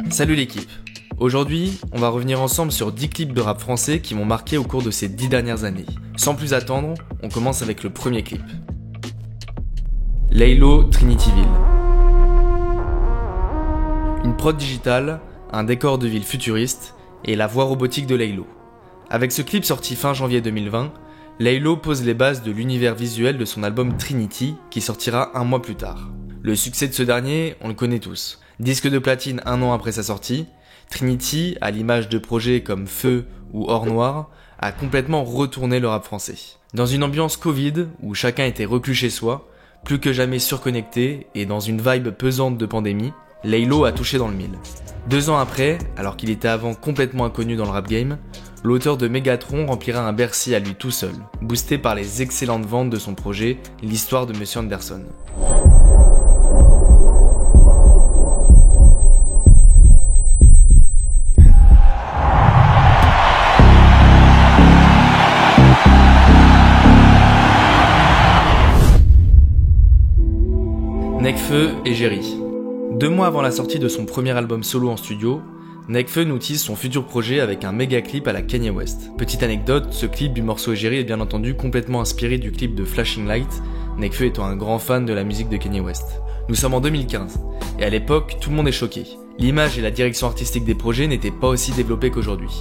Salut l'équipe. Aujourd'hui, on va revenir ensemble sur 10 clips de rap français qui m'ont marqué au cours de ces 10 dernières années. Sans plus attendre, on commence avec le premier clip. Laylo, Trinityville. Une prod digitale, un décor de ville futuriste et la voix robotique de Laylo. Avec ce clip sorti fin janvier 2020, Laylo pose les bases de l'univers visuel de son album Trinity qui sortira un mois plus tard. Le succès de ce dernier, on le connaît tous. Disque de platine un an après sa sortie, Trinity, à l'image de projets comme Feu ou Or Noir, a complètement retourné le rap français. Dans une ambiance Covid où chacun était reclus chez soi, plus que jamais surconnecté et dans une vibe pesante de pandémie, Laylo a touché dans le mille. 2 ans après, alors qu'il était avant complètement inconnu dans le rap game, l'auteur de Mégatron remplira un Bercy à lui tout seul, boosté par les excellentes ventes de son projet, l'histoire de Monsieur Anderson. Nekfeu et Jerry. 2 mois avant la sortie de son premier album solo en studio, Nekfeu nous tease son futur projet avec un méga clip à la Kanye West. Petite anecdote, ce clip du morceau Jerry est bien entendu complètement inspiré du clip de Flashing Light, Nekfeu étant un grand fan de la musique de Kanye West. Nous sommes en 2015, et à l'époque, tout le monde est choqué. L'image et la direction artistique des projets n'étaient pas aussi développées qu'aujourd'hui.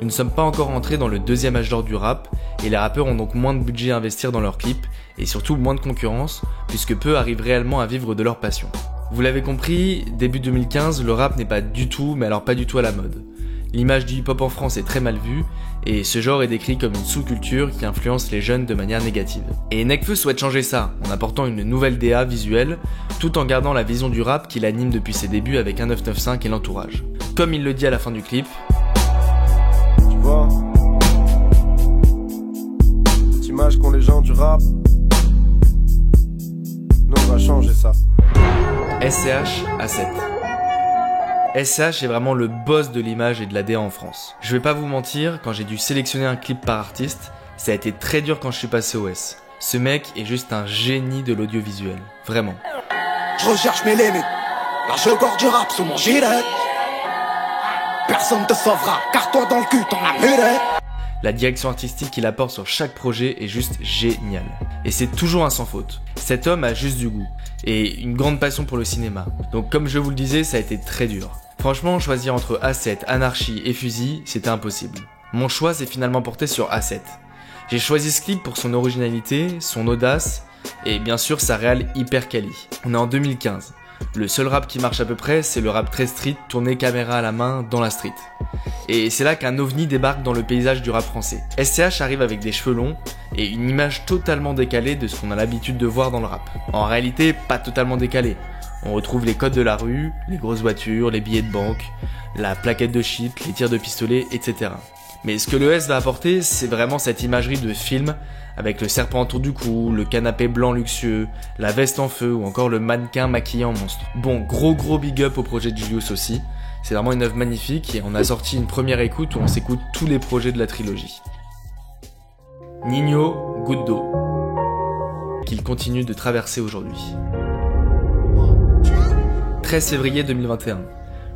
Nous ne sommes pas encore entrés dans le deuxième âge d'or du rap, et les rappeurs ont donc moins de budget à investir dans leurs clips, et surtout moins de concurrence, puisque peu arrivent réellement à vivre de leur passion. Vous l'avez compris, début 2015, le rap n'est pas du tout, mais alors pas du tout à la mode. L'image du hip-hop en France est très mal vue, et ce genre est décrit comme une sous-culture qui influence les jeunes de manière négative. Et Nekfeu souhaite changer ça, en apportant une nouvelle DA visuelle, tout en gardant la vision du rap qu'il anime depuis ses débuts avec 1995 et l'entourage. Comme il le dit à la fin du clip, tu vois, cette image qu'ont les gens du rap, nous on va changer ça. SCH A7. SCH est vraiment le boss de l'image et de la DA en France. Je vais pas vous mentir, quand j'ai dû sélectionner un clip par artiste, ça a été très dur quand je suis passé au S. Ce mec est juste un génie de l'audiovisuel. Vraiment. Je recherche mes limites. Là je gorge du rap sous mon gilet. Personne te sauvera, car toi dans le cul t'en as mulet. La direction artistique qu'il apporte sur chaque projet est juste géniale. Et c'est toujours un sans faute. Cet homme a juste du goût. Et une grande passion pour le cinéma. Donc comme je vous le disais, ça a été très dur. Franchement, choisir entre A7, Anarchie et Fusil, c'était impossible. Mon choix s'est finalement porté sur A7. J'ai choisi ce clip pour son originalité, son audace, et bien sûr sa réal hyper quali. On est en 2015. Le seul rap qui marche à peu près, c'est le rap très street, tourné caméra à la main dans la street. Et c'est là qu'un ovni débarque dans le paysage du rap français. SCH arrive avec des cheveux longs et une image totalement décalée de ce qu'on a l'habitude de voir dans le rap. En réalité, pas totalement décalée. On retrouve les codes de la rue, les grosses voitures, les billets de banque, la plaquette de shit, les tirs de pistolet, etc. Mais ce que le S va apporter, c'est vraiment cette imagerie de film, avec le serpent autour du cou, le canapé blanc luxueux, la veste en feu ou encore le mannequin maquillé en monstre. Bon, gros big up au projet de Julius aussi. C'est vraiment une œuvre magnifique et on a sorti une première écoute où on s'écoute tous les projets de la trilogie. Nino, Goutte d'eau, qu'il continue de traverser aujourd'hui. 13 février 2021.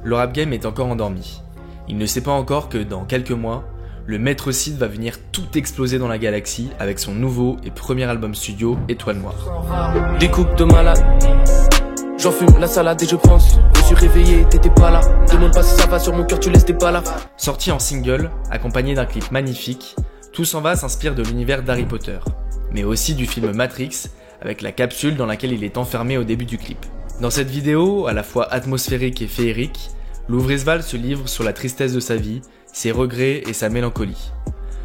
Le rap game est encore endormi. Il ne sait pas encore que dans quelques mois, le maître Cid va venir tout exploser dans la galaxie avec son nouveau et premier album studio, Étoile Noire. Des coupes de malade, j'en fume la salade et je pense. Je me suis réveillé, t'étais pas là. Demande pas si ça va sur mon cœur, tu laisses tes pas là. Sorti en single, accompagné d'un clip magnifique, Tout s'en va s'inspire de l'univers d'Harry Potter, mais aussi du film Matrix, avec la capsule dans laquelle il est enfermé au début du clip. Dans cette vidéo, à la fois atmosphérique et féerique, Louvresval se livre sur la tristesse de sa vie, ses regrets et sa mélancolie.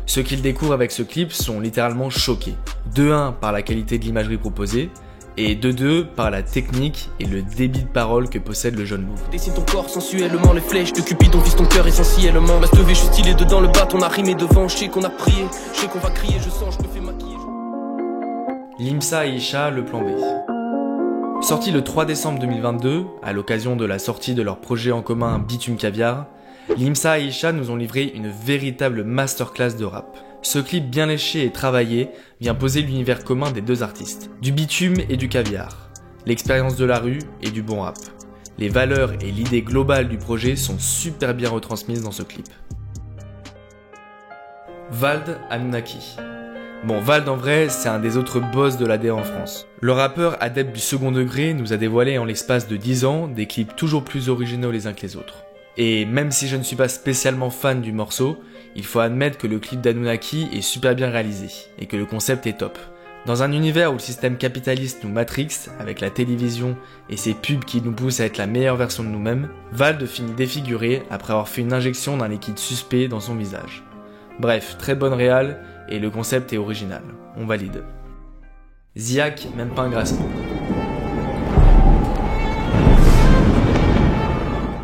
Ceux qu'il découvre avec ce clip sont littéralement choqués. De 1 par la qualité de l'imagerie proposée, et de 2 par la technique et le débit de parole que possède le jeune Louvre. Dessine ton corps sensuellement, les flèches de Cupidon visent ton cœur essentiellement. Reste levé, je suis stylé dedans le bat, on a rimé devant, je sais qu'on a prié, je sais qu'on va crier, je sens, je me fais maquiller. Limsa et Isha, le plan B. Sorti le 3 décembre 2022, à l'occasion de la sortie de leur projet en commun Bitume Caviar, Limsa et Isha nous ont livré une véritable masterclass de rap. Ce clip bien léché et travaillé vient poser l'univers commun des deux artistes, du bitume et du caviar, l'expérience de la rue et du bon rap. Les valeurs et l'idée globale du projet sont super bien retransmises dans ce clip. Vald Anunnaki. Bon, Vald en vrai, c'est un des autres boss de la DA en France. Le rappeur adepte du second degré nous a dévoilé en l'espace de 10 ans des clips toujours plus originaux les uns que les autres. Et même si je ne suis pas spécialement fan du morceau, il faut admettre que le clip d'Anunnaki est super bien réalisé, et que le concept est top. Dans un univers où le système capitaliste nous matrixe, avec la télévision et ses pubs qui nous poussent à être la meilleure version de nous-mêmes, Vald finit défiguré après avoir fait une injection d'un liquide suspect dans son visage. Bref, très bonne réal, et le concept est original. On valide. Ziak, même pas un grassement.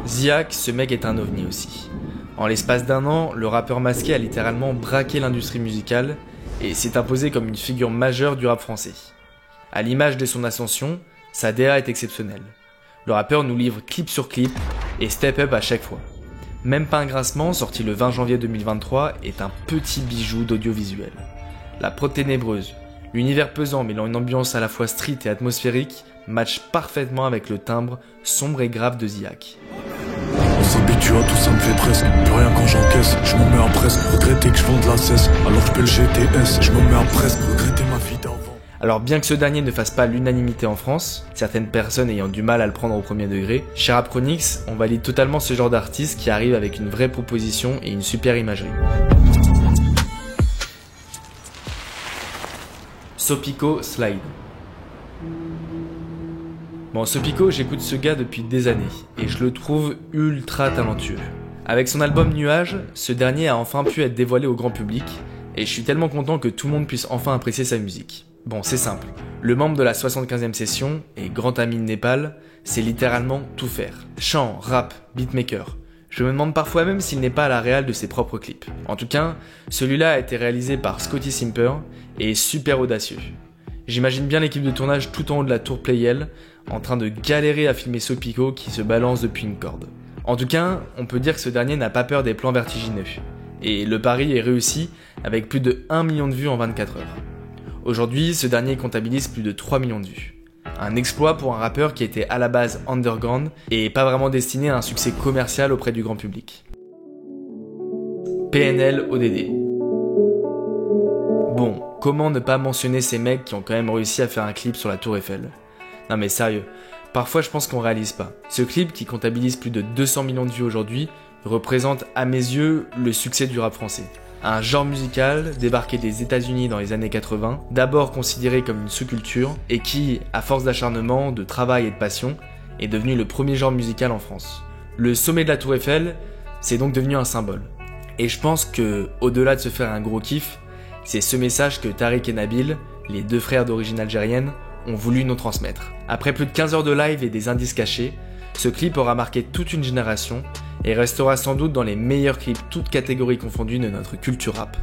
Ziak, ce mec est un ovni aussi. En l'espace d'un an, le rappeur masqué a littéralement braqué l'industrie musicale et s'est imposé comme une figure majeure du rap français. À l'image de son ascension, sa DA est exceptionnelle. Le rappeur nous livre clip sur clip et step up à chaque fois. Même pas un grincement, sorti le 20 janvier 2023, est un petit bijou d'audiovisuel. La prod ténébreuse, l'univers pesant mêlant une ambiance à la fois street et atmosphérique, match parfaitement avec le timbre sombre et grave de Ziak. On s'habitue à tout, ça me fait presque plus rien quand j'encaisse. Je me mets à presque regretter que je vends de la cesse. Alors je paie le GTS, je me mets à presque regretter ma vie d'avant. Alors bien que ce dernier ne fasse pas l'unanimité en France, certaines personnes ayant du mal à le prendre au premier degré, chez Rap Chronix, on valide totalement ce genre d'artiste qui arrive avec une vraie proposition et une super imagerie. Sopico Slide. Bon, Sopico, j'écoute ce gars depuis des années, et je le trouve ultra talentueux. Avec son album Nuages, ce dernier a enfin pu être dévoilé au grand public, et je suis tellement content que tout le monde puisse enfin apprécier sa musique. Bon, c'est simple, le membre de la 75e session, et grand ami de Népal, c'est littéralement tout faire. Chant, rap, beatmaker. Je me demande parfois même s'il n'est pas à la réal de ses propres clips. En tout cas, celui-là a été réalisé par Scotty Simper, et est super audacieux. J'imagine bien l'équipe de tournage tout en haut de la tour Playel, en train de galérer à filmer Sopico qui se balance depuis une corde. En tout cas, on peut dire que ce dernier n'a pas peur des plans vertigineux. Et le pari est réussi avec plus de 1 million de vues en 24 heures. Aujourd'hui, ce dernier comptabilise plus de 3 millions de vues. Un exploit pour un rappeur qui était à la base underground et pas vraiment destiné à un succès commercial auprès du grand public. PNL ODD. Bon, comment ne pas mentionner ces mecs qui ont quand même réussi à faire un clip sur la Tour Eiffel ? Non mais sérieux, parfois je pense qu'on réalise pas. Ce clip, qui comptabilise plus de 200 millions de vues aujourd'hui, représente à mes yeux le succès du rap français. Un genre musical débarqué des États-Unis dans les années 80, d'abord considéré comme une sous-culture, et qui, à force d'acharnement, de travail et de passion, est devenu le premier genre musical en France. Le sommet de la Tour Eiffel, c'est donc devenu un symbole. Et je pense que, au-delà de se faire un gros kiff, c'est ce message que Tariq et Nabil, les deux frères d'origine algérienne, ont voulu nous transmettre. Après plus de 15 heures de live et des indices cachés, ce clip aura marqué toute une génération et restera sans doute dans les meilleurs clips toutes catégories confondues de notre culture rap.